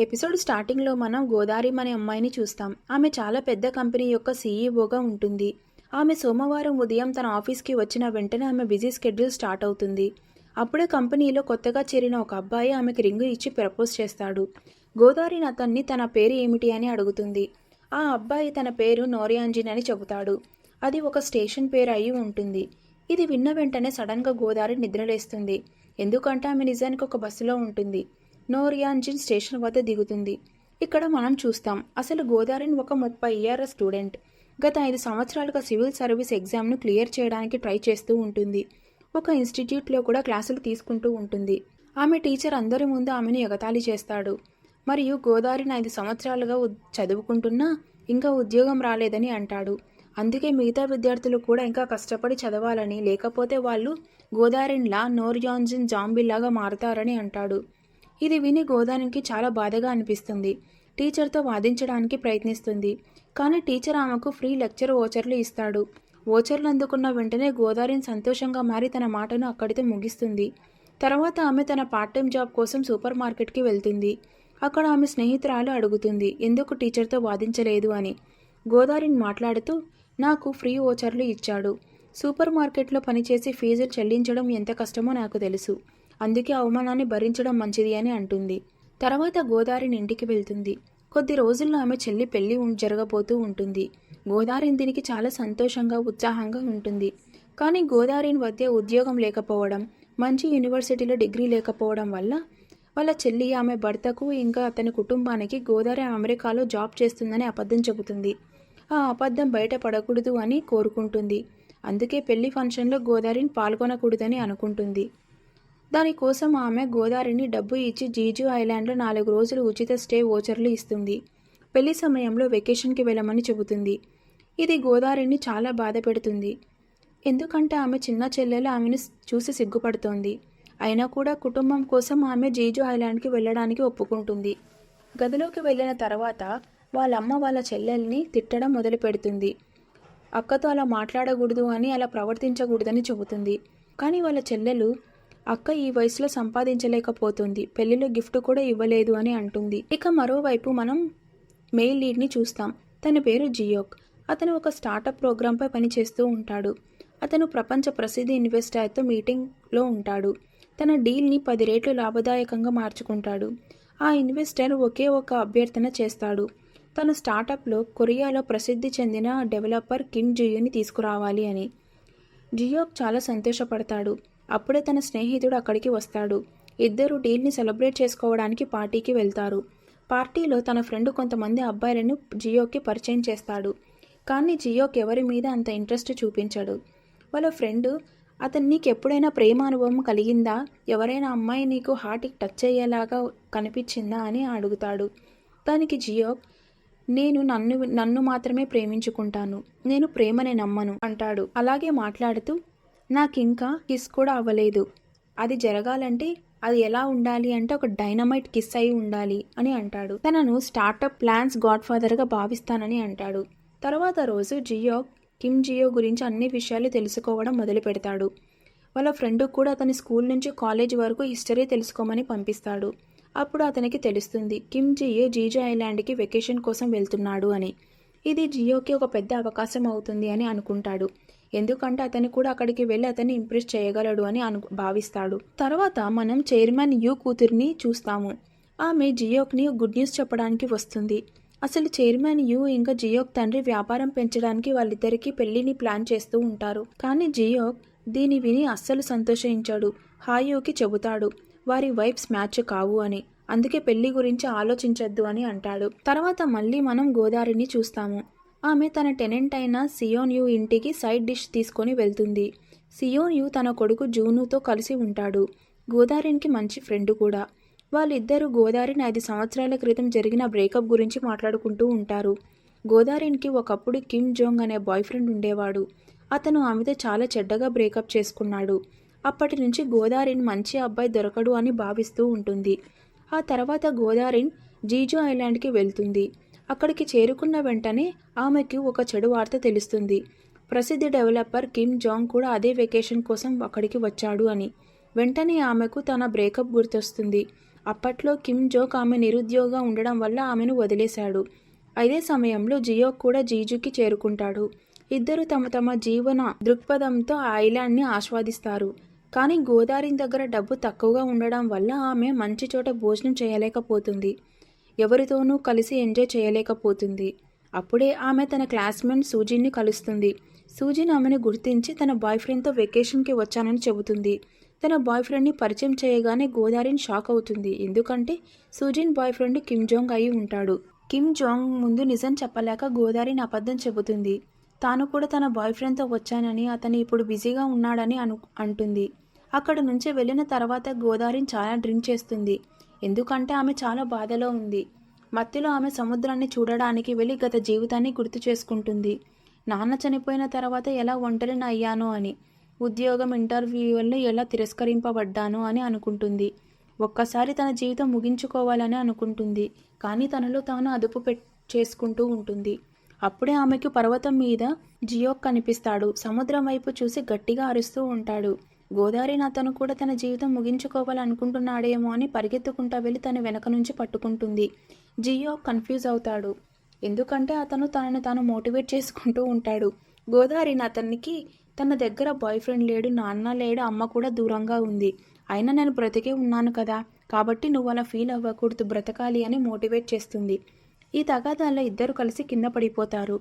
Episode స్టార్టింగ్లో మనం గోదారి అనే అమ్మాయిని చూస్తాం. ఆమె చాలా పెద్ద కంపెనీ యొక్క సీఈఓగా ఉంటుంది. ఆమె సోమవారం ఉదయం తన ఆఫీస్కి వచ్చిన వెంటనే ఆమె బిజీ షెడ్యూల్ స్టార్ట్ అవుతుంది. అప్పుడే కంపెనీలో కొత్తగా చేరిన ఒక అబ్బాయి ఆమెకి రింగు ఇచ్చి ప్రపోజ్ చేస్తాడు. గోదారి అతన్ని తన పేరు ఏమిటి అని అడుగుతుంది. ఆ అబ్బాయి తన పేరు నోరియాంజిన్ అని చెబుతాడు. అది ఒక స్టేషన్ పేరు అయి ఉంటుంది. ఇది విన్న వెంటనే సడన్గా గోదారి నిద్రలేస్తుంది. ఎందుకంటే ఆమె నిజానికి ఒక బస్సులో ఉంటుంది. నోరియాంజిన్ స్టేషన్ వద్ద దిగుతుంది. ఇక్కడ మనం చూస్తాం అసలు గోదారిని ఒక 30 ఏళ్ల స్టూడెంట్. గత 5 సంవత్సరాలుగా సివిల్ సర్వీస్ ఎగ్జామ్ను క్లియర్ చేయడానికి ట్రై చేస్తూ ఉంటుంది. ఒక ఇన్స్టిట్యూట్లో కూడా క్లాసులు తీసుకుంటూ ఉంటుంది. ఆమె టీచర్ అందరి ముందు ఆమెను ఎగతాళి చేస్తాడు. మరియు గోదారిని 5 సంవత్సరాలుగా చదువుకుంటున్నా ఇంకా ఉద్యోగం రాలేదని అంటాడు. అందుకే మిగతా విద్యార్థులు కూడా ఇంకా కష్టపడి చదవాలని, లేకపోతే వాళ్ళు గోదారిన్లా నోరియాంజిన్ జాంబీలాగా మారతారని అంటాడు. ఇది విని గోదారికి చాలా బాధగా అనిపిస్తుంది. టీచర్తో వాదించడానికి ప్రయత్నిస్తుంది. కానీ టీచర్ ఆమెకు ఫ్రీ లెక్చర్ ఓచర్లు ఇస్తాడు. ఓచర్లు అందుకున్న వెంటనే గోదారిని సంతోషంగా మారి తన మాటను అక్కడితో ముగిస్తుంది. తర్వాత ఆమె తన పార్ట్ టైం జాబ్ కోసం సూపర్ మార్కెట్కి వెళ్తుంది. అక్కడ ఆమె స్నేహితురాలు అడుగుతుంది ఎందుకు టీచర్తో వాదించలేదు అని. గోదారిని మాట్లాడుతూ నాకు ఫ్రీ ఓచర్లు ఇచ్చాడు. సూపర్ మార్కెట్లో పనిచేసి ఫీజులు చెల్లించడం ఎంత కష్టమో నాకు తెలుసు. అందుకే అవమానాన్ని భరించడం మంచిది అని అంటుంది. తర్వాత గోదారిని ఇంటికి వెళ్తుంది. కొద్ది రోజుల్లో ఆమె చెల్లి పెళ్లి జరగబోతూ ఉంటుంది. గోదారిని దీనికి చాలా సంతోషంగా ఉత్సాహంగా ఉంటుంది. కానీ గోదారిని వద్ద ఉద్యోగం లేకపోవడం, మంచి యూనివర్సిటీలో డిగ్రీ లేకపోవడం వల్ల వాళ్ళ చెల్లి ఆమె భర్తకు ఇంకా అతని కుటుంబానికి గోదారి అమెరికాలో జాబ్ చేస్తుందని అబద్ధం చెబుతుంది. ఆ అబద్ధం బయటపడకూడదు అని కోరుకుంటుంది. అందుకే పెళ్లి ఫంక్షన్లో గోదారిని పాల్గొనకూడదని అనుకుంటుంది. దానికోసం ఆమె గోదారిని డబ్బు ఇచ్చి జీజు ఐలాండ్లో 4 రోజులు ఉచిత స్టే ఓచర్లు ఇస్తుంది. పెళ్లి సమయంలో వెకేషన్కి వెళ్ళమని చెబుతుంది. ఇది గోదారిని చాలా బాధ పెడుతుంది. ఎందుకంటే ఆమె చిన్న చెల్లెలు ఆమెను చూసి సిగ్గుపడుతోంది. అయినా కూడా కుటుంబం కోసం ఆమె జీజు ఐలాండ్కి వెళ్ళడానికి ఒప్పుకుంటుంది. గదిలోకి వెళ్ళిన తర్వాత వాళ్ళమ్మ వాళ్ళ చెల్లెల్ని తిట్టడం మొదలు పెడుతుంది. అక్కతో అలా మాట్లాడకూడదు అని, అలా ప్రవర్తించకూడదని చెబుతుంది. కానీ వాళ్ళ చెల్లెలు అక్క ఈ వయసులో సంపాదించలేకపోతుంది, పెళ్లిలో గిఫ్ట్ కూడా ఇవ్వలేదు అని అంటుంది. ఇక మరోవైపు మనం మెయిల్ లీడ్ని చూస్తాం. తన పేరు జియోక్. అతను ఒక స్టార్టప్ ప్రోగ్రాంపై పనిచేస్తూ ఉంటాడు. అతను ప్రపంచ ప్రసిద్ధ ఇన్వెస్టర్తో మీటింగ్లో ఉంటాడు. తన డీల్ని 10 రెట్లు లాభదాయకంగా మార్చుకుంటాడు. ఆ ఇన్వెస్టర్ ఒకే ఒక అభ్యర్థన చేస్తాడు. తన స్టార్టప్లో కొరియాలో ప్రసిద్ధి చెందిన డెవలపర్ కిమ్ జియోని తీసుకురావాలి అని. జియోక్ చాలా సంతోషపడతాడు. అప్పుడే తన స్నేహితుడు అక్కడికి వస్తాడు. ఇద్దరు డీల్ని సెలబ్రేట్ చేసుకోవడానికి పార్టీకి వెళ్తారు. పార్టీలో తన ఫ్రెండ్ కొంతమంది అబ్బాయిలను జియోకి పరిచయం చేస్తాడు. కానీ జియోక్ ఎవరి మీద అంత ఇంట్రెస్ట్ చూపించాడు. వాళ్ళ ఫ్రెండ్ అతను నీకు ఎప్పుడైనా ప్రేమ అనుభవం కలిగిందా, ఎవరైనా అమ్మాయి నీకు హార్ట్కి టచ్ అయ్యేలాగా కనిపించిందా అని అడుగుతాడు. దానికి జియోక్ నేను నన్ను మాత్రమే ప్రేమించుకుంటాను, నేను ప్రేమని నమ్మను అంటాడు. అలాగే మాట్లాడుతూ నాకింకా కిస్ కూడా అవ్వలేదు, అది జరగాలంటే అది ఎలా ఉండాలి అంటే ఒక డైనమైట్ కిస్ అయి ఉండాలి అని అంటాడు. తనను స్టార్టప్ ప్లాన్స్ గాడ్ ఫాదర్గా భావిస్తానని అంటాడు. తర్వాత రోజు జియోక్ కిమ్ జియో గురించి అన్ని విషయాలు తెలుసుకోవడం మొదలు పెడతాడు. వాళ్ళ ఫ్రెండ్ కూడా అతని స్కూల్ నుంచి కాలేజ్ వరకు హిస్టరీ తెలుసుకోమని పంపిస్తాడు. అప్పుడు అతనికి తెలుస్తుంది కిమ్ జియో జీజు ఐలాండ్కి వెకేషన్ కోసం వెళ్తున్నాడు అని. ఇది జియోకి ఒక పెద్ద అవకాశం అవుతుంది అని అనుకుంటాడు. ఎందుకంటే అతను కూడా అక్కడికి వెళ్ళి అతన్ని ఇంప్రెస్ చేయగలడు అని భావిస్తాడు. తర్వాత మనం చైర్మన్ యూ కూతుర్ని చూస్తాము. ఆమె జియోక్ని గుడ్ న్యూస్ చెప్పడానికి వస్తుంది. అసలు చైర్మన్ యూ ఇంకా జియోక్ తండ్రి వ్యాపారం పెంచడానికి వాళ్ళిద్దరికీ పెళ్లిని ప్లాన్ చేస్తూ ఉంటారు. కానీ జియోక్ దీని విని అస్సలు సంతోషించాడు. హాయూకి చెబుతాడు వారి వైబ్స్ మ్యాచ్ కావు అని, అందుకే పెళ్లి గురించి ఆలోచించొద్దు అని అంటాడు. తర్వాత మళ్ళీ మనం గోదారిని చూస్తాము. ఆమె తన టెనెంట్ అయిన సియోన్ యూ ఇంటికి సైడ్ డిష్ తీసుకొని వెళ్తుంది. సియోన్ యూ తన కొడుకు జూనుతో కలిసి ఉంటాడు. గోదారికి మంచి ఫ్రెండ్ కూడా. వాళ్ళిద్దరూ గోదారిని 5 సంవత్సరాల క్రితం జరిగిన బ్రేకప్ గురించి మాట్లాడుకుంటూ ఉంటారు. గోదారికి ఒకప్పుడు కిమ్ జోంగ్ అనే బాయ్ ఫ్రెండ్ ఉండేవాడు. అతను ఆమెతో చాలా చెడ్డగా బ్రేకప్ చేసుకున్నాడు. అప్పటి నుంచి గోదారిని మంచి అబ్బాయి దొరకడు అని భావిస్తూ ఉంటుంది. ఆ తర్వాత గోదారిన్ జీజు ఐలాండ్కి వెళ్తుంది. అక్కడికి చేరుకున్న వెంటనే ఆమెకు ఒక చెడు వార్త తెలుస్తుంది. ప్రసిద్ధ డెవలపర్ కిమ్ జాంగ్ కూడా అదే వెకేషన్ కోసం అక్కడికి వచ్చాడు అని. వెంటనే ఆమెకు తన బ్రేకప్ గుర్తొస్తుంది. అప్పట్లో కిమ్ జోక్ ఆమె నిరుద్యోగంగా ఉండడం వల్ల ఆమెను వదిలేశాడు. అదే సమయంలో జియోక్ కూడా జీజుకి చేరుకుంటాడు. ఇద్దరు తమ తమ జీవన దృక్పథంతో ఆ ఐలాండ్ని ఆస్వాదిస్తారు. కానీ గోదావరి దగ్గర డబ్బు తక్కువగా ఉండడం వల్ల ఆమె మంచి చోట భోజనం చేయలేకపోతుంది. ఎవరితోనూ కలిసి ఎంజాయ్ చేయలేకపోతుంది. అప్పుడే ఆమె తన క్లాస్మేట్ సూజిన్ని కలుస్తుంది. సూజిన్ ఆమెను గుర్తించి తన బాయ్ ఫ్రెండ్తో వెకేషన్కి వచ్చానని చెబుతుంది. తన బాయ్ ఫ్రెండ్ని పరిచయం చేయగానే గోదావరిని షాక్ అవుతుంది. ఎందుకంటే Soojin boy friend Kim Jong అయి ఉంటాడు. కిమ్ జోంగ్ ముందు నిజం చెప్పలేక గోదావరిని అబద్ధం చెబుతుంది. తాను కూడా తన బాయ్ ఫ్రెండ్తో వచ్చానని, అతను ఇప్పుడు బిజీగా ఉన్నాడని అంటుంది. అక్కడ నుంచి వెళ్ళిన తర్వాత గోదావరిని చాలా డ్రింక్ చేస్తుంది. ఎందుకంటే ఆమె చాలా బాధలో ఉంది. మత్తులో ఆమె సముద్రాన్ని చూడడానికి వెళ్ళి గత జీవితాన్ని గుర్తు చేసుకుంటుంది. నాన్న చనిపోయిన తర్వాత ఎలా ఒంటరిని అయ్యానో అని, ఉద్యోగం ఇంటర్వ్యూల్లో ఎలా తిరస్కరింపబడ్డానో అని అనుకుంటుంది. ఒక్కసారి తన జీవితం ముగించుకోవాలని అనుకుంటుంది. కానీ తనలో తాను అదుపు చేసుకుంటూ ఉంటుంది. అప్పుడే ఆమెకు పర్వతం మీద జియోక్ కనిపిస్తాడు. సముద్రం వైపు చూసి గట్టిగా అరుస్తూ ఉంటాడు. గోదావరిని అతను కూడా తన జీవితం ముగించుకోవాలనుకుంటున్నాడేమో అని పరిగెత్తుకుంటా వెళ్ళి తన వెనక నుంచి పట్టుకుంటుంది. జియోక్ కన్ఫ్యూజ్ అవుతాడు. ఎందుకంటే అతను తనని తాను మోటివేట్ చేసుకుంటూ ఉంటాడు. గోదావరిని అతనికి తన దగ్గర బాయ్ ఫ్రెండ్ లేడు, నాన్న లేడు, అమ్మ కూడా దూరంగా ఉంది. అయినా నేను బ్రతికే ఉన్నాను కదా, కాబట్టి నువ్వు అలా ఫీల్ అవ్వకూడదు, బ్రతకాలి అని మోటివేట్ చేస్తుంది. ఈ తగాదాల్లో ఇద్దరు కలిసి కింద పడిపోతారు.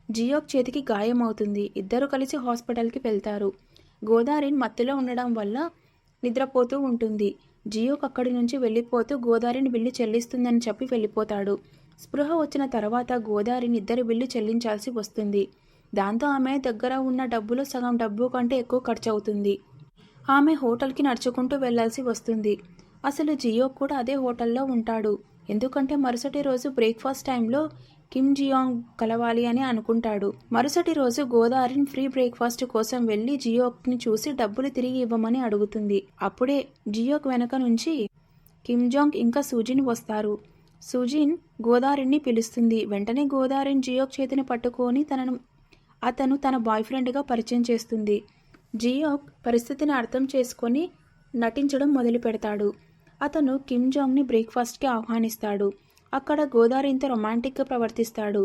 జియోక్ చేతికి గాయం అవుతుంది. ఇద్దరు కలిసి హాస్పిటల్కి వెళ్తారు. గోదావరిని మత్తులో ఉండడం వల్ల నిద్రపోతూ ఉంటుంది. జియోక్ అక్కడి నుంచి వెళ్ళిపోతూ గోదావరిని బిల్లు చెల్లిస్తుందని చెప్పి వెళ్ళిపోతాడు. స్పృహ వచ్చిన తర్వాత గోదావరిని ఇద్దరు బిల్లు చెల్లించాల్సి వస్తుంది. దాంతో ఆమె దగ్గర ఉన్న డబ్బులో సగం డబ్బు కంటే ఎక్కువ ఖర్చు అవుతుంది. ఆమె హోటల్కి నడుచుకుంటూ వెళ్లాల్సి వస్తుంది. అసలు జియోక్ కూడా అదే హోటల్లో ఉంటాడు. ఎందుకంటే మరుసటి రోజు బ్రేక్ఫాస్ట్ టైంలో కిమ్ జియాంగ్ కలవాలి అని అనుకుంటాడు. మరుసటి రోజు గోదావరిని ఫ్రీ బ్రేక్ఫాస్ట్ కోసం వెళ్ళి జియోక్ని చూసి డబ్బులు తిరిగి ఇవ్వమని అడుగుతుంది. అప్పుడే జియోక్ వెనక నుంచి కిమ్ జాంగ్ ఇంకా సూజిన్ వస్తారు. సూజిన్ గోదావరిని పిలుస్తుంది. వెంటనే గోదావరిని జియోక్ చేతిని పట్టుకొని అతను తన బాయ్ ఫ్రెండ్గా పరిచయం చేస్తుంది. జియోక్ పరిస్థితిని అర్థం చేసుకొని నటించడం మొదలు పెడతాడు. అతను కిమ్ జాంగ్ని బ్రేక్ఫాస్ట్కి ఆహ్వానిస్తాడు. అక్కడ గోదావరితో రొమాంటిక్గా ప్రవర్తిస్తాడు.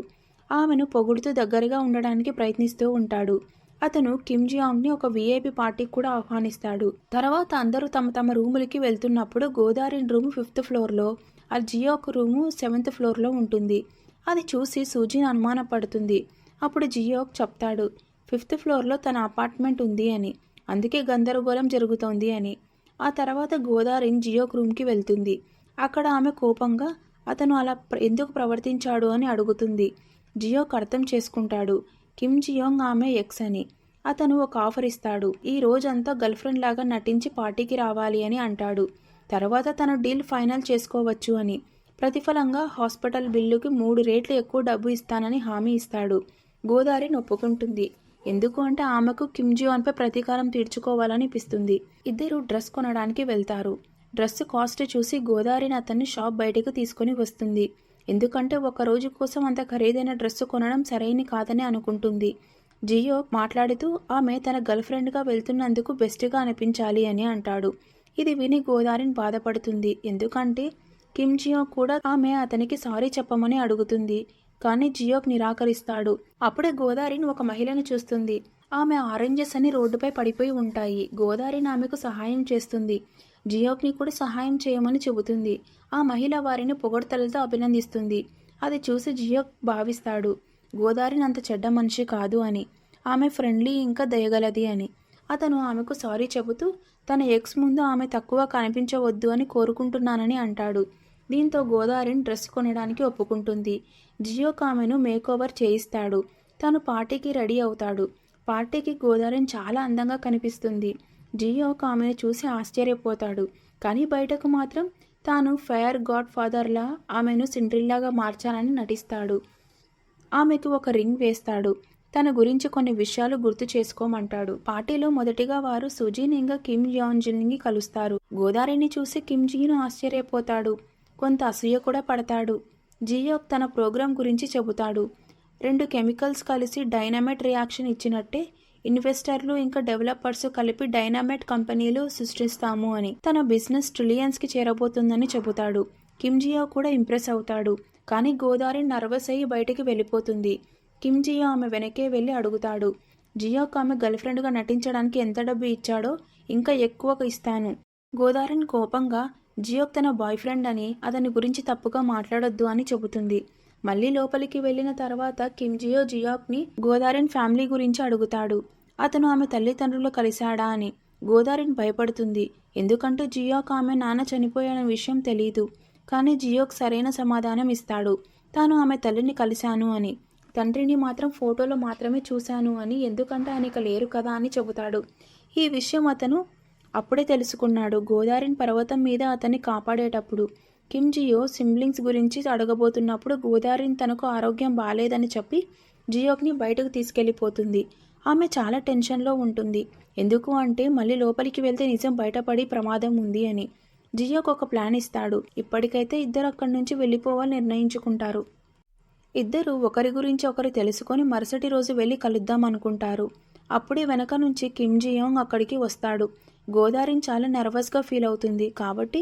ఆమెను పొగుడుతూ దగ్గరగా ఉండడానికి ప్రయత్నిస్తూ ఉంటాడు. అతను కిమ్ జియాంగ్ని ఒక విఐపి పార్టీకి కూడా ఆహ్వానిస్తాడు. తర్వాత అందరూ తమ తమ రూములకి వెళ్తున్నప్పుడు గోదావరి రూము 5th ఫ్లోర్లో, ఆ జియోక్ రూము 7th ఫ్లోర్లో ఉంటుంది. అది చూసి సూజిన్ అనుమానపడుతుంది. అప్పుడు జియోక్ చెప్తాడు 5th ఫ్లోర్లో తన అపార్ట్మెంట్ ఉంది అని, అందుకే గందరగోళం జరుగుతోంది అని. ఆ తర్వాత గోదావరి జియోక్ రూమ్కి వెళ్తుంది. అక్కడ ఆమె కోపంగా అతను అలా ఎందుకు ప్రవర్తించాడు అని అడుగుతుంది. జియోక్ అర్థం చేసుకుంటాడు కిమ్ జియాంగ్ ఆమె ఎక్స్ అని. అతను ఒక ఆఫర్ ఇస్తాడు. ఈ రోజంతా గర్ల్ ఫ్రెండ్ లాగా నటించి పార్టీకి రావాలి అని అంటాడు. తర్వాత తన డీల్ ఫైనల్ చేసుకోవచ్చు అని. ప్రతిఫలంగా హాస్పిటల్ బిల్లుకి 3 రెట్లు ఎక్కువ డబ్బు ఇస్తానని హామీ ఇస్తాడు. గోదావరి ఒప్పుకుంటుంది. ఎందుకు అంటే ఆమెకు కిమ్ జియాన్పై ప్రతీకారం తీర్చుకోవాలనిపిస్తుంది. ఇద్దరు డ్రెస్ కొనడానికి వెళ్తారు. డ్రెస్ కాస్ట్ చూసి గోదావరిని అతన్ని షాప్ బయటకు తీసుకొని వస్తుంది. ఎందుకంటే ఒక రోజు కోసం అంత ఖరీదైన డ్రెస్సు కొనడం సరైన కాదని అనుకుంటుంది. జియో మాట్లాడుతూ ఆమె తన గర్ల్ ఫ్రెండ్గా వెళ్తున్నందుకు బెస్ట్గా అనిపించాలి అని అంటాడు. ఇది విని గోదావరిని బాధపడుతుంది. ఎందుకంటే కిమ్ జియో కూడా ఆమె అతనికి సారీ చెప్పమని అడుగుతుంది. కానీ జియోక్ నిరాకరిస్తాడు. అప్పుడే గోదావరిని ఒక మహిళను చూస్తుంది. ఆమె ఆరెంజెస్ అని రోడ్డుపై పడిపోయి ఉంటాయి. గోదావరిని ఆమెకు సహాయం చేస్తుంది. జియోక్ని కూడా సహాయం చేయమని చెబుతుంది. ఆ మహిళ వారిని పొగడ్తలతో అభినందిస్తుంది. అది చూసి జియోక్ భావిస్తాడు గోదావరిని అంత చెడ్డ మనిషి కాదు అని, ఆమె ఫ్రెండ్లీ ఇంకా దయగలది అని. అతను ఆమెకు సారీ చెబుతూ తన ఎక్స్ ముందు ఆమె తక్కువ కనిపించవద్దు అని కోరుకుంటున్నానని అంటాడు. దీంతో గోదావరిని డ్రెస్ కొనడానికి ఒప్పుకుంటుంది. జియోక్ ఆమెను మేకోవర్ చేయిస్తాడు. తను పార్టీకి రెడీ అవుతాడు. పార్టీకి గోదావరిని చాలా అందంగా కనిపిస్తుంది. జియోక్ ఆమెను చూసి ఆశ్చర్యపోతాడు. కానీ బయటకు మాత్రం తాను ఫైర్ గాడ్ ఫాదర్లా ఆమెను సిండ్రిల్లాగా మార్చాలని నటిస్తాడు. ఆమెకు ఒక రింగ్ వేస్తాడు. తన గురించి కొన్ని విషయాలు గుర్తు చేసుకోమంటాడు. పార్టీలో మొదటిగా వారు సుజీన్ ఇంకా కిమ్ జియాన్జిన్ని కలుస్తారు. గోదావరిని చూసి కిమ్ జీను ఆశ్చర్యపోతాడు. కొంత అసూయ కూడా పడతాడు. జియోక్ తన ప్రోగ్రాం గురించి చెబుతాడు. 2 కెమికల్స్ కలిసి డైనమైట్ రియాక్షన్ ఇచ్చినట్టే ఇన్వెస్టర్లు ఇంకా డెవలపర్స్ కలిపి డైనామైట్ కంపెనీలు సృష్టిస్తాము అని. తన బిజినెస్ ట్రిలియన్స్కి చేరబోతుందని చెబుతాడు. కిమ్ జియో కూడా ఇంప్రెస్ అవుతాడు. కానీ గోదావరి నర్వస్ అయ్యి బయటికి వెళ్ళిపోతుంది. కిమ్ జియో ఆమె వెనకే వెళ్ళి అడుగుతాడు, జియోకు ఆమె గర్ల్ ఫ్రెండ్గా నటించడానికి ఎంత డబ్బు ఇచ్చాడో ఇంకా ఎక్కువ ఇస్తాను. గోదావరిని కోపంగా జియోక్ తన బాయ్ ఫ్రెండ్ అని, అతని గురించి తప్పుగా మాట్లాడొద్దు అని చెబుతుంది. మళ్ళీ లోపలికి వెళ్ళిన తర్వాత కిమ్ జియో జియోక్ని గోదావరిన్ ఫ్యామిలీ గురించి అడుగుతాడు. అతను ఆమె తల్లిదండ్రులు కలిశాడా అని. గోదావరిన్ భయపడుతుంది. ఎందుకంటే జియోక్ ఆమె నాన్న చనిపోయిన విషయం తెలీదు. కానీ జియోక్ సరైన సమాధానం ఇస్తాడు. తాను ఆమె తల్లిని కలిశాను అని, తండ్రిని మాత్రం ఫోటోలో మాత్రమే చూశాను అని, ఎందుకంటే ఆయనక లేరు కదా అని చెబుతాడు. ఈ విషయం అతను అప్పుడే తెలుసుకున్నాడు గోదావరిన్ పర్వతం మీద అతన్ని కాపాడేటప్పుడు. కిమ్ జియో సిబ్లింగ్స్ గురించి అడగబోతున్నప్పుడు గోదావరిన్ తనకు ఆరోగ్యం బాలేదని చెప్పి జియోక్ని బయటకు తీసుకెళ్ళిపోతుంది. ఆమె చాలా టెన్షన్లో ఉంటుంది. ఎందుకు అంటే మళ్ళీ లోపలికి వెళ్తే నిజం బయటపడి ప్రమాదం ఉంది అని. జియోక్ ఒక ప్లాన్ ఇస్తాడు. ఇప్పటికైతే ఇద్దరు అక్కడి నుంచి వెళ్ళిపోవాలని నిర్ణయించుకుంటారు. ఇద్దరు ఒకరి గురించి ఒకరు తెలుసుకొని మరుసటి రోజు వెళ్ళి కలుద్దాం అనుకుంటారు. అప్పుడే వెనక నుంచి కిమ్ జియోంగ్ అక్కడికి వస్తాడు. గోదావరిన్ చాలా నర్వస్గా ఫీల్ అవుతుంది. కాబట్టి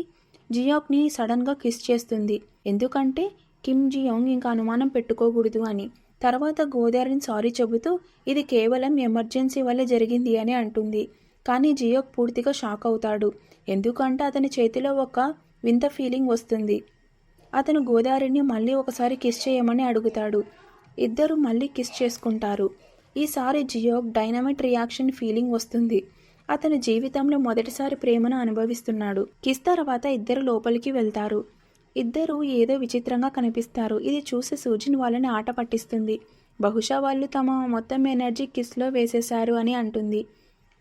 జియోక్ని సడన్గా కిస్ చేస్తుంది. ఎందుకంటే కిమ్ జియోంగ్ ఇంకా అనుమానం పెట్టుకోకూడదు అని. తర్వాత గోదావరిన్ సారీ చెబుతూ ఇది కేవలం ఎమర్జెన్సీ వల్ల జరిగింది అని అంటుంది. కానీ జియోక్ పూర్తిగా షాక్ అవుతాడు. ఎందుకంటే అతని చేతిలో ఒక వింత ఫీలింగ్ వస్తుంది. అతను గోదావరిని మళ్ళీ ఒకసారి కిస్ చేయమని అడుగుతాడు. ఇద్దరు మళ్ళీ కిస్ చేసుకుంటారు. ఈసారి జియోక్ డైనమైట్ రియాక్షన్ ఫీలింగ్ వస్తుంది. అతని జీవితంలో మొదటిసారి ప్రేమను అనుభవిస్తున్నాడు. కిస్ తర్వాత ఇద్దరు లోపలికి వెళ్తారు. ఇద్దరు ఏదో విచిత్రంగా కనిపిస్తారు. ఇది చూసి సూజిన్ వాళ్ళని ఆట పట్టిస్తుంది. బహుశా వాళ్ళు తమ మొత్తం ఎనర్జీ కిస్లో వేసేశారు అని అంటుంది.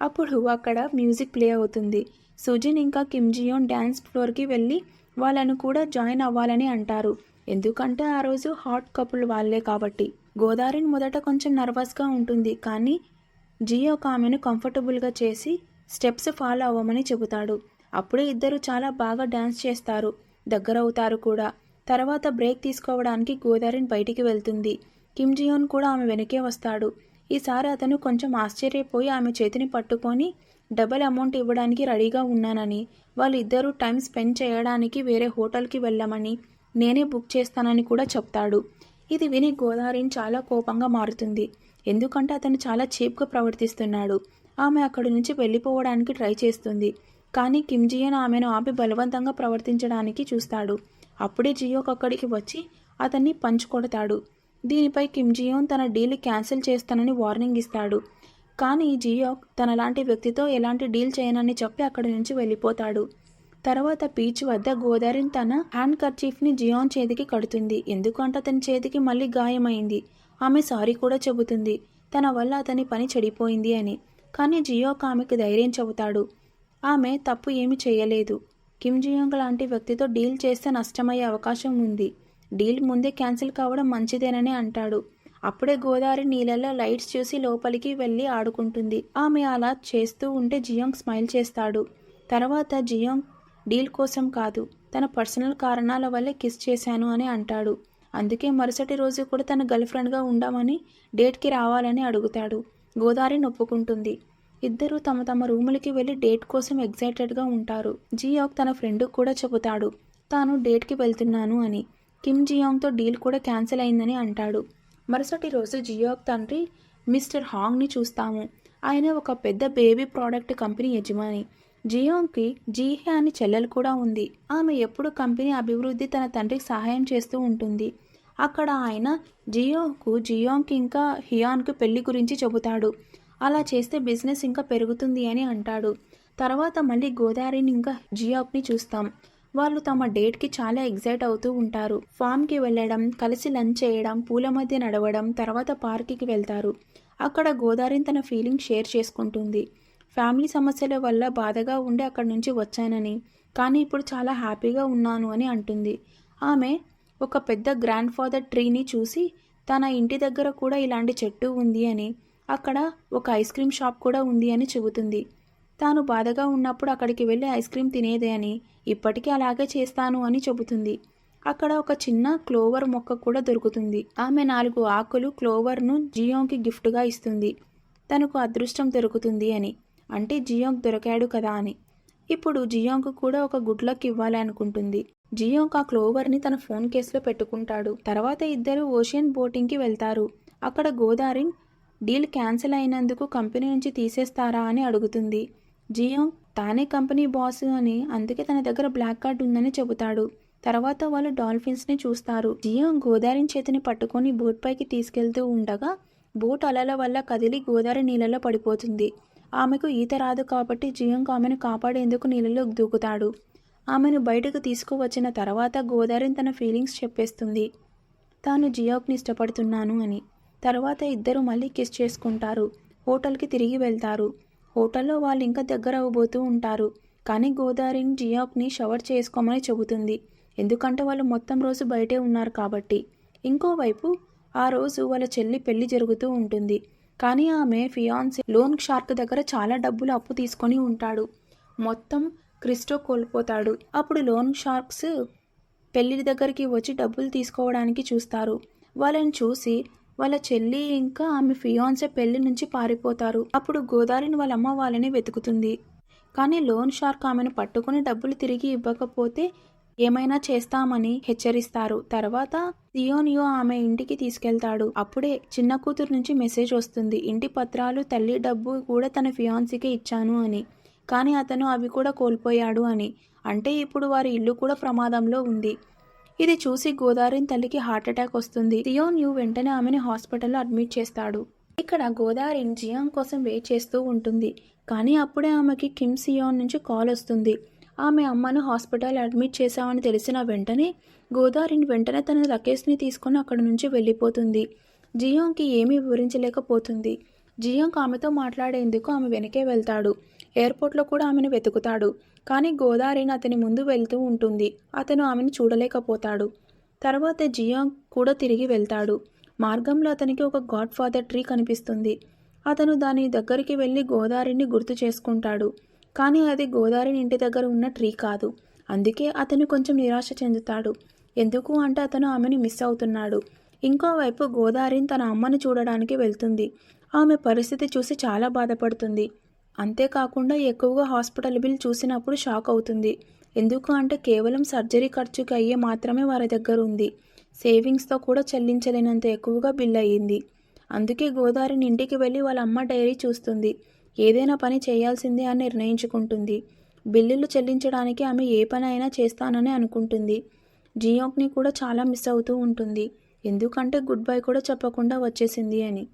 అప్పుడు అక్కడ మ్యూజిక్ ప్లే అవుతుంది. సూజిన్ ఇంకా కిమ్ జియోన్ డ్యాన్స్ ఫ్లోర్కి వెళ్ళి వాళ్ళను కూడా జాయిన్ అవ్వాలని అంటారు. ఎందుకంటే ఆ రోజు హాట్ కపుల్ వాళ్ళే కాబట్టి. గోదావరిన్ మొదట కొంచెం నర్వస్గా ఉంటుంది. కానీ జియోక్ ఆమెను కంఫర్టబుల్గా చేసి స్టెప్స్ ఫాలో అవ్వమని చెబుతాడు. అప్పుడే ఇద్దరు చాలా బాగా డ్యాన్స్ చేస్తారు. దగ్గరవుతారు కూడా. తర్వాత బ్రేక్ తీసుకోవడానికి గోదావరిన్ బయటికి వెళ్తుంది. కిమ్ జియోన్ కూడా ఆమె వెనకే వస్తాడు. ఈసారి అతను కొంచెం ఆశ్చర్యపోయి ఆమె చేతిని పట్టుకొని డబల్ అమౌంట్ ఇవ్వడానికి రెడీగా ఉన్నానని, వాళ్ళు ఇద్దరూ టైం స్పెండ్ చేయడానికి వేరే హోటల్కి వెళ్ళమని, నేనే బుక్ చేస్తానని కూడా చెప్తాడు. ఇది విని గోదావరిన్ చాలా కోపంగా మారుతుంది. ఎందుకంటే అతను చాలా చీప్గా ప్రవర్తిస్తున్నాడు. ఆమె అక్కడి నుంచి వెళ్ళిపోవడానికి ట్రై చేస్తుంది. కానీ కిమ్ జియోన్ ఆమెను ఆపి బలవంతంగా ప్రవర్తించడానికి చూస్తాడు. అప్పుడే జియోక్ అక్కడికి వచ్చి అతన్ని పంచ్ కొడతాడు. దీనిపై కిమ్ జియోన్ తన డీల్ క్యాన్సిల్ చేస్తానని వార్నింగ్ ఇస్తాడు. కానీ జియోక్ తనలాంటి వ్యక్తితో ఎలాంటి డీల్ చేయనని చెప్పి అక్కడి నుంచి వెళ్ళిపోతాడు. తర్వాత బీచ్ వద్ద గోదావరిన్ తన హ్యాండ్ కర్చీఫ్ని జియోన్ చేతికి కడుతుంది. ఎందుకంటే అతని చేతికి మళ్ళీ గాయమైంది. ఆమె సారీ కూడా చెబుతుంది. తన వల్ల అతని పని చెడిపోయింది అని. కానీ జియోక్ ఆమెకు ధైర్యం చెబుతాడు. ఆమె తప్పు ఏమి చేయలేదు. కిమ్ జియోంగ్ లాంటి వ్యక్తితో డీల్ చేస్తే నష్టమయ్యే అవకాశం ఉంది. డీల్ ముందే క్యాన్సిల్ కావడం మంచిదేనని అంటాడు. అప్పుడే గోదావరి నీళ్ళలో లైట్స్ చూసి లోపలికి వెళ్ళి ఆడుకుంటుంది. ఆమె అలా చేస్తూ ఉంటే జియోంగ్ స్మైల్ చేస్తాడు. తర్వాత జియోంగ్ డీల్ కోసం కాదు, తన పర్సనల్ కారణాల వల్లే కిస్ చేశాను అని అంటాడు. అందుకే మరుసటి రోజు కూడా తన గర్ల్ ఫ్రెండ్గా ఉండమని, డేట్కి రావాలని అడుగుతాడు. గోదావరి ఒప్పుకుంటుంది. ఇద్దరు తమ తమ రూములకి వెళ్ళి డేట్ కోసం ఎగ్జైటెడ్గా ఉంటారు. జియోక్ తన ఫ్రెండ్కి కూడా చెబుతాడు తాను డేట్కి వెళ్తున్నాను అని. కిమ్ జియోంగ్తో డీల్ కూడా క్యాన్సిల్ అయిందని అంటాడు. మరుసటి రోజు జియోక్ తండ్రి మిస్టర్ హాంగ్ని చూస్తాము. ఆయన ఒక పెద్ద బేబీ ప్రోడక్ట్ కంపెనీ యజమాని. జియోంగ్కి జీహే అని చెల్లెలు కూడా ఉంది. ఆమె ఎప్పుడు కంపెనీ అభివృద్ధి తన తండ్రికి సహాయం చేస్తూ ఉంటుంది. అక్కడ ఆయన జియోంగ్కి ఇంకా హియాన్కు పెళ్లి గురించి చెబుతాడు. అలా చేస్తే బిజినెస్ ఇంకా పెరుగుతుంది అని అంటాడు. తర్వాత మళ్ళీ గోదావరిని ఇంకా జియోక్ని చూస్తాం. వాళ్ళు తమ డేట్కి చాలా ఎగ్జైట్ అవుతూ ఉంటారు. ఫామ్కి వెళ్ళడం, కలిసి లంచ్ చేయడం, పూల మధ్య నడవడం, తర్వాత పార్క్కి వెళ్తారు. అక్కడ గోదావరిని తన ఫీలింగ్ షేర్ చేసుకుంటుంది. ఫ్యామిలీ సమస్యల వల్ల బాధగా ఉండి అక్కడి నుంచి వచ్చానని, కానీ ఇప్పుడు చాలా హ్యాపీగా ఉన్నాను అని అంటుంది. ఆమె ఒక పెద్ద గ్రాండ్ ఫాదర్ ట్రీని చూసి తన ఇంటి దగ్గర కూడా ఇలాంటి చెట్టు ఉంది అని, అక్కడ ఒక ఐస్ క్రీమ్ షాప్ కూడా ఉంది అని చెబుతుంది. తాను బాధగా ఉన్నప్పుడు అక్కడికి వెళ్ళి ఐస్ క్రీమ్ తినేదే అని, ఇప్పటికీ అలాగే చేస్తాను అని చెబుతుంది. అక్కడ ఒక చిన్న క్లోవర్ మొక్క కూడా దొరుకుతుంది. ఆమె 4 ఆకులు క్లోవర్ను జియోంగ్కి గిఫ్ట్గా ఇస్తుంది. తనకు అదృష్టం దొరుకుతుంది అని, అంటే జియాంగ్ దొరికాడు కదా అని. ఇప్పుడు జియాంగ్ కూడా ఒక గుడ్ లక్ ఇవ్వాలి అనుకుంటుంది. జియాంగ్ ఆ క్లోవర్ని తన ఫోన్ కేసులో పెట్టుకుంటాడు. తర్వాత ఇద్దరు ఓషియన్ బోటింగ్కి వెళ్తారు. అక్కడ గోదారిన్ డీల్ క్యాన్సిల్ అయినందుకు కంపెనీ నుంచి తీసేస్తారా అని అడుగుతుంది. జియాంగ్ తానే కంపెనీ బాస్ అని, అందుకే తన దగ్గర బ్లాక్ కార్డ్ ఉందని చెబుతాడు. తర్వాత వాళ్ళు డాల్ఫిన్స్ని చూస్తారు. జియాంగ్ గోదారిన్ చేతిని పట్టుకొని బోట్ పైకి తీసుకెళ్తూ ఉండగా బోట్ అలల వల్ల కదిలి గోదావరి నీళ్ళలో పడిపోతుంది. ఆమెకు ఈత రాదు కాబట్టి జియాంగ్ ఆమెను కాపాడేందుకు నీళ్ళలో దూకుతాడు. ఆమెను బయటకు తీసుకువచ్చిన తర్వాత గోదారిన్ తన ఫీలింగ్స్ చెప్పేస్తుంది, తాను జియాంగ్ని ఇష్టపడుతున్నాను అని. తర్వాత ఇద్దరు మళ్ళీ కిస్ చేసుకుంటారు. హోటల్కి తిరిగి వెళ్తారు. హోటల్లో వాళ్ళు ఇంకా దగ్గర అవ్వబోతూ ఉంటారు. కానీ గోదారిన్ జియాంగ్ని షవర్ చేసుకోమని చెబుతుంది, ఎందుకంటే వాళ్ళు మొత్తం రోజు బయటే ఉన్నారు కాబట్టి. ఇంకోవైపు ఆ రోజు వాళ్ళ చెల్లి పెళ్లి జరుగుతూ ఉంటుంది. కానీ ఆమె ఫియాన్సీ లోన్ షార్క్ దగ్గర చాలా డబ్బులు అప్పు తీసుకొని ఉంటాడు. మొత్తం క్రిస్టో కోల్పోతాడు. అప్పుడు లోన్ షార్క్స్ పెళ్లి దగ్గరికి వచ్చి డబ్బులు తీసుకోవడానికి చూస్తారు. వాళ్ళని చూసి వాళ్ళ చెల్లి ఇంకా ఆమె ఫియాన్సే పెళ్లి నుంచి పారిపోతారు. అప్పుడు గోదారిని వాళ్ళ అమ్మ వాళ్ళని వెతుకుతుంది. కానీ లోన్ షార్క్ ఆమెను పట్టుకుని డబ్బులు తిరిగి ఇవ్వకపోతే ఏమైనా చేస్తామని హెచ్చరిస్తారు. తర్వాత థియోనియో ఆమె ఇంటికి తీసుకెళ్తాడు. అప్పుడే చిన్న కూతురు నుంచి మెసేజ్ వస్తుంది, ఇంటి పత్రాలు, తల్లి డబ్బు కూడా తన ఫియాన్సీకే ఇచ్చాను అని. కానీ అతను అవి కూడా కోల్పోయాడు అని. అంటే ఇప్పుడు వారి ఇల్లు కూడా ప్రమాదంలో ఉంది. ఇది చూసి గోదారిన్ తల్లికి హార్ట్అటాక్ వస్తుంది. థియోనియో వెంటనే ఆమెను హాస్పిటల్లో అడ్మిట్ చేస్తాడు. ఇక్కడ గోదారిన్ జియాంగ్ కోసం వెయిట్ చేస్తూ ఉంటుంది. కానీ అప్పుడే ఆమెకి కిమ్ సియోన్ నుంచి కాల్ వస్తుంది. ఆమె అమ్మను హాస్పిటల్ అడ్మిట్ చేశామని తెలిసిన వెంటనే గోదారిన్ వెంటనే తన లగేజ్ని తీసుకొని అక్కడి నుంచి వెళ్ళిపోతుంది. జియాంగ్కి ఏమీ వివరించలేకపోతుంది. జియాంగ్ ఆమెతో మాట్లాడేందుకు ఆమె వెనకే వెళ్తాడు. ఎయిర్పోర్ట్లో కూడా ఆమెను వెతుకుతాడు. కానీ గోదారిన్ అతని ముందు వెళ్తూ ఉంటుంది. అతను ఆమెను చూడలేకపోతాడు. తర్వాత జియాంగ్ కూడా తిరిగి వెళ్తాడు. మార్గంలో అతనికి ఒక గాడ్ ఫాదర్ ట్రీ కనిపిస్తుంది. అతను దాని దగ్గరికి వెళ్ళి గోదారిని గుర్తు చేసుకుంటాడు. కానీ అది గోదారిని ఇంటి దగ్గర ఉన్న ట్రీ కాదు. అందుకే అతను కొంచెం నిరాశ చెందుతాడు. ఎందుకు అంటే అతను ఆమెను మిస్ అవుతున్నాడు. ఇంకోవైపు గోదారిన్ తన అమ్మను చూడడానికి వెళ్తుంది. ఆమె పరిస్థితి చూసి చాలా బాధపడుతుంది. అంతేకాకుండా ఎక్కువగా హాస్పిటల్ బిల్ చూసినప్పుడు షాక్ అవుతుంది. ఎందుకు అంటే కేవలం సర్జరీ ఖర్చుకి అయ్యే మాత్రమే వారి దగ్గర ఉంది. సేవింగ్స్తో కూడా చెల్లించలేనంత ఎక్కువగా బిల్ అయ్యింది. అందుకే గోదారిని ఇంటికి వెళ్ళి వాళ్ళ అమ్మ డైరీ చూస్తుంది. ఏదైనా పని చేయాల్సిందే అని నిర్ణయించుకుంటుంది. బిల్లులు చెల్లించడానికి ఆమె ఏ పని అయినా చేస్తానని అనుకుంటుంది. జియాంగ్ని కూడా చాలా మిస్ అవుతూ ఉంటుంది. ఎందుకంటే గుడ్ బై కూడా చెప్పకుండా వచ్చేసింది అని.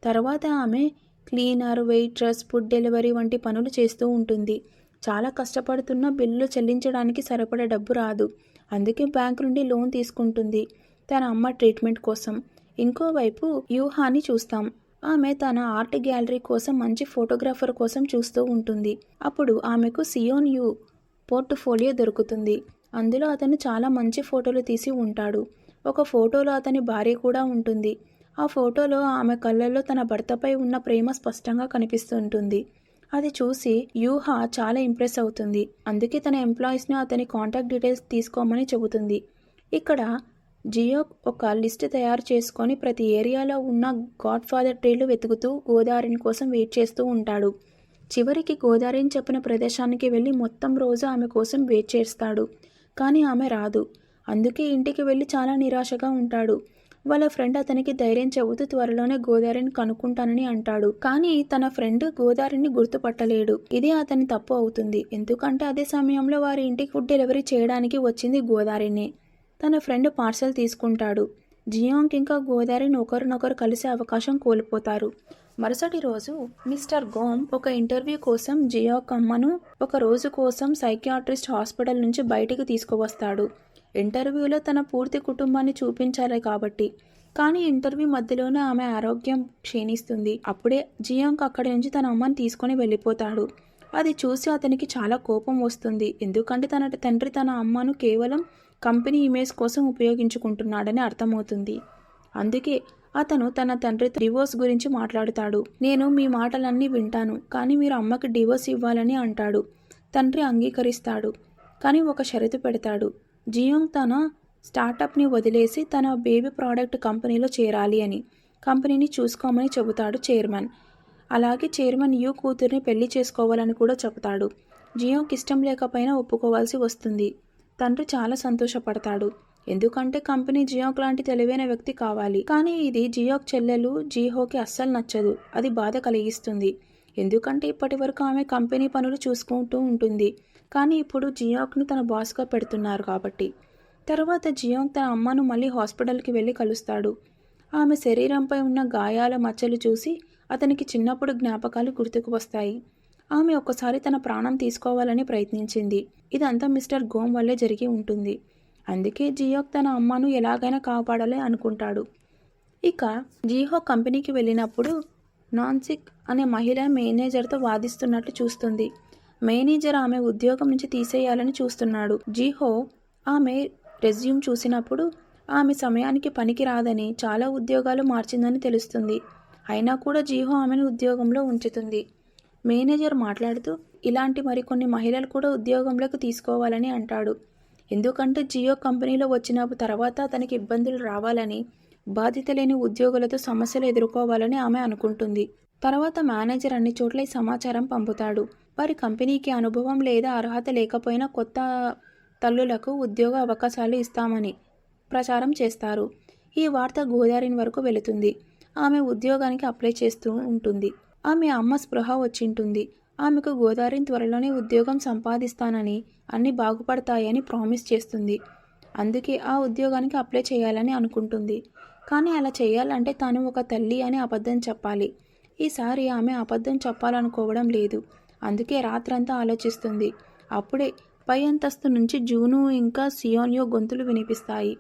తర్వాత ఆమె క్లీనర్, వెయిట్రస్, ఫుడ్ డెలివరీ వంటి పనులు చేస్తూ ఉంటుంది. చాలా కష్టపడుతున్న బిల్లులు చెల్లించడానికి సరిపడే డబ్బు రాదు. అందుకే బ్యాంక్ నుండి లోన్ తీసుకుంటుంది తన అమ్మ ట్రీట్మెంట్ కోసం. ఇంకోవైపు యూహాని చూస్తాం. ఆమె తన ఆర్ట్ గ్యాలరీ కోసం మంచి ఫోటోగ్రాఫర్ కోసం చూస్తూ ఉంటుంది. అప్పుడు ఆమెకు సియోన్ యూ పోర్ట్ఫోలియో దొరుకుతుంది. అందులో అతను చాలా మంచి ఫోటోలు తీసి ఉంటాడు. ఒక ఫోటోలో అతని భార్య కూడా ఉంటుంది. ఆ ఫోటోలో ఆమె కళ్ళల్లో తన భర్తపై ఉన్న ప్రేమ స్పష్టంగా కనిపిస్తుంటుంది. అది చూసి యూహా చాలా ఇంప్రెస్ అవుతుంది. అందుకే తన ఎంప్లాయీస్ని అతని కాంటాక్ట్ డీటెయిల్స్ తీసుకోమని చెబుతుంది. ఇక్కడ జియాంగ్ ఒక లిస్ట్ తయారు చేసుకొని ప్రతి ఏరియాలో ఉన్న గాడ్ ఫాదర్ ట్రీలు వెతుకుతూ గోదారిన్ కోసం వెయిట్ చేస్తూ ఉంటాడు. చివరికి గోదారిన్ చెప్పిన ప్రదేశానికి వెళ్ళి మొత్తం రోజు ఆమె కోసం వెయిట్ చేస్తాడు. కానీ ఆమె రాదు. అందుకే ఇంటికి వెళ్ళి చాలా నిరాశగా ఉంటాడు. వాళ్ళ ఫ్రెండ్ అతనికి ధైర్యం చెబుతూ త్వరలోనే గోదారిని కనుక్కుంటానని అంటాడు. కానీ తన ఫ్రెండ్ గోదారిని గుర్తుపట్టలేడు. ఇదే అతని తప్పు అవుతుంది. ఎందుకంటే అదే సమయంలో వారి ఇంటికి ఫుడ్ డెలివరీ చేయడానికి వచ్చింది గోదారినే. తన ఫ్రెండ్ పార్సల్ తీసుకుంటాడు. జియాంగ్ ఇంకా గోదారిని ఒకరినొకరు కలిసే అవకాశం కోల్పోతారు. మరుసటి రోజు మిస్టర్ గోమ్ ఒక ఇంటర్వ్యూ కోసం జియాంగ్ అమ్మను ఒక రోజు కోసం సైకియాట్రిస్ట్ హాస్పిటల్ నుంచి బయటికి తీసుకువస్తాడు. ఇంటర్వ్యూలో తన పూర్తి కుటుంబాన్ని చూపించాలి కాబట్టి. కానీ ఇంటర్వ్యూ మధ్యలోనే ఆమె ఆరోగ్యం క్షీణిస్తుంది. అప్పుడే జియాంగ్ అక్కడి నుంచి తన అమ్మని తీసుకొని వెళ్ళిపోతాడు. అది చూసి అతనికి చాలా కోపం వస్తుంది. ఎందుకంటే తన తండ్రి తన అమ్మను కేవలం కంపెనీ ఇమేజ్ కోసం ఉపయోగించుకుంటున్నాడని అర్థమవుతుంది. అందుకే అతను తన తండ్రితో డివోర్స్ గురించి మాట్లాడుతాడు. నేను మీ మాటలన్నీ వింటాను, కానీ మీరు అమ్మకి డివోర్స్ ఇవ్వాలని అంటాడు. తండ్రి అంగీకరిస్తాడు. కానీ ఒక షరతు పెడతాడు. జియాంగ్ తన స్టార్టప్ని వదిలేసి తన బేబీ ప్రోడక్ట్ కంపెనీలో చేరాలి అని. కంపెనీని చూసుకోమని చెబుతాడు చైర్మన్. అలాగే చైర్మన్ యూ కూతుర్ని పెళ్లి చేసుకోవాలని కూడా చెబుతాడు. జియోకి ఇష్టం లేకపోయినా ఒప్పుకోవాల్సి వస్తుంది. తండ్రి చాలా సంతోషపడతాడు. ఎందుకంటే కంపెనీ జియోక్ లాంటి తెలివైన వ్యక్తి కావాలి. కానీ ఇది జియోక్ చెల్లెలు జీహోకి అస్సలు నచ్చదు. అది బాధ కలిగిస్తుంది. ఎందుకంటే ఇప్పటి వరకు ఆమె కంపెనీ పనులు చూసుకుంటూ ఉంటుంది. కానీ ఇప్పుడు జియోక్ని తన బాస్గా పెడుతున్నారు కాబట్టి. తర్వాత జియోక్ తన అమ్మను మళ్ళీ హాస్పిటల్కి వెళ్ళి కలుస్తాడు. ఆమె శరీరంపై ఉన్న గాయాల మచ్చలు చూసి అతనికి చిన్నప్పుడు జ్ఞాపకాలు గుర్తుకు వస్తాయి. ఆమె ఒక్కసారి తన ప్రాణం తీసుకోవాలని ప్రయత్నించింది. ఇదంతా మిస్టర్ గోమ్ వల్లే జరిగి ఉంటుంది. అందుకే జియోక్ తన అమ్మను ఎలాగైనా కాపాడాలి అనుకుంటాడు. ఇక జీహో కంపెనీకి వెళ్ళినప్పుడు నాన్సిక్ అనే మహిళ మేనేజర్తో వాదిస్తున్నట్లు చూస్తుంది. మేనేజర్ ఆమె ఉద్యోగం నుంచి తీసేయాలని చూస్తున్నాడు. జీహో ఆమె రెజ్యూమ్ చూసినప్పుడు ఆమె సమయానికి పనికి రాదని, చాలా ఉద్యోగాలు మార్చిందని తెలుస్తుంది. అయినా కూడా జీహో ఆమెను ఉద్యోగంలో ఉంచుతుంది. మేనేజర్ మాట్లాడుతూ ఇలాంటి మరికొన్ని మహిళలు కూడా ఉద్యోగంలోకి తీసుకోవాలని అంటాడు. ఎందుకంటే జియో కంపెనీలో వచ్చిన తర్వాత తనకి ఇబ్బందులు రావాలని, బాధ్యత లేని ఉద్యోగులతో సమస్యలు ఎదుర్కోవాలని ఆమె అనుకుంటుంది. తర్వాత మేనేజర్ అన్ని చోట్ల ఈ సమాచారం పంపుతాడు. వారి కంపెనీకి అనుభవం లేదా అర్హత లేకపోయినా కొత్త తల్లులకు ఉద్యోగ అవకాశాలు ఇస్తామని ప్రచారం చేస్తారు. ఈ వార్త గోదారిని వరకు వెళుతుంది. ఆమె ఉద్యోగానికి అప్లై చేస్తూ ఉంటుంది. ఆమె అమ్మ స్పృహ వచ్చింటుంది. ఆమెకు గోదారిని త్వరలోనే ఉద్యోగం సంపాదిస్తానని, అన్నీ బాగుపడతాయని ప్రామిస్ చేస్తుంది. అందుకే ఆ ఉద్యోగానికి అప్లై చేయాలని అనుకుంటుంది. కానీ అలా చేయాలంటే తాను ఒక తల్లి అని అబద్ధం చెప్పాలి. ఈసారి ఆమె అబద్ధం చెప్పాలనుకోవడం లేదు. అందుకే రాత్రంతా ఆలోచిస్తుంది. అప్పుడే పై అంతస్తు నుంచి జూను ఇంకా సియోన్యో గొంతులు వినిపిస్తాయి.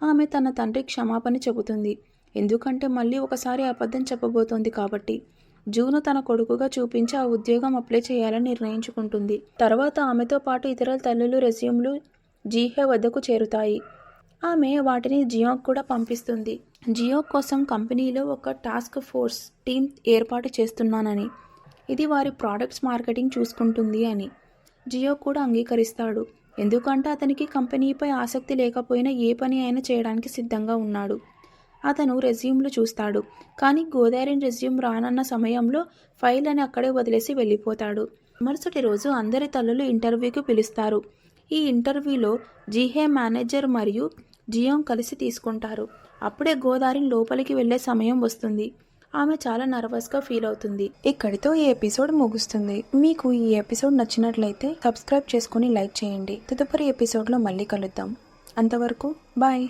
ఆమె తన తండ్రి క్షమాపణ చెబుతుంది. ఎందుకంటే మళ్ళీ ఒకసారి అబద్ధం చెప్పబోతోంది కాబట్టి. జూను తన కొడుకుగా చూపించి ఆ ఉద్యోగం అప్లై చేయాలని నిర్ణయించుకుంటుంది. తర్వాత ఆమెతో పాటు ఇతర తల్లులు రెజ్యూమ్లు జీహే వద్దకు చేరుతాయి. ఆమె వాటిని జియోక్ కూడా పంపిస్తుంది. జియోక్ కోసం కంపెనీలో ఒక టాస్క్ ఫోర్స్ టీం ఏర్పాటు చేస్తున్నానని, ఇది వారి ప్రోడక్ట్స్ మార్కెటింగ్ చూసుకుంటుంది అని. జియోక్ కూడా అంగీకరిస్తాడు. ఎందుకంటే అతనికి కంపెనీపై ఆసక్తి లేకపోయినా ఏ పని అయినా చేయడానికి సిద్ధంగా ఉన్నాడు. అతను రెజ్యూమ్లు చూస్తాడు. కానీ గోదారిని రెజ్యూమ్ రానన్న సమయంలో ఫైల్ అని అక్కడే వదిలేసి వెళ్ళిపోతాడు. మరుసటి రోజు అందరి తల్లులు ఇంటర్వ్యూకి పిలుస్తారు. ఈ ఇంటర్వ్యూలో జీహే మేనేజర్ మరియు జియోంగ్ కలిసి తీసుకుంటారు. అప్పుడే గోదారిని లోపలికి వెళ్ళే సమయం వస్తుంది. ఆమె చాలా నర్వస్గా ఫీల్ అవుతుంది. ఇక్కడితో ఈ ఎపిసోడ్ ముగుస్తుంది. మీకు ఈ ఎపిసోడ్ నచ్చినట్లయితే సబ్స్క్రైబ్ చేసుకుని లైక్ చేయండి. తదుపరి ఎపిసోడ్లో మళ్ళీ కలుద్దాం. అంతవరకు బాయ్.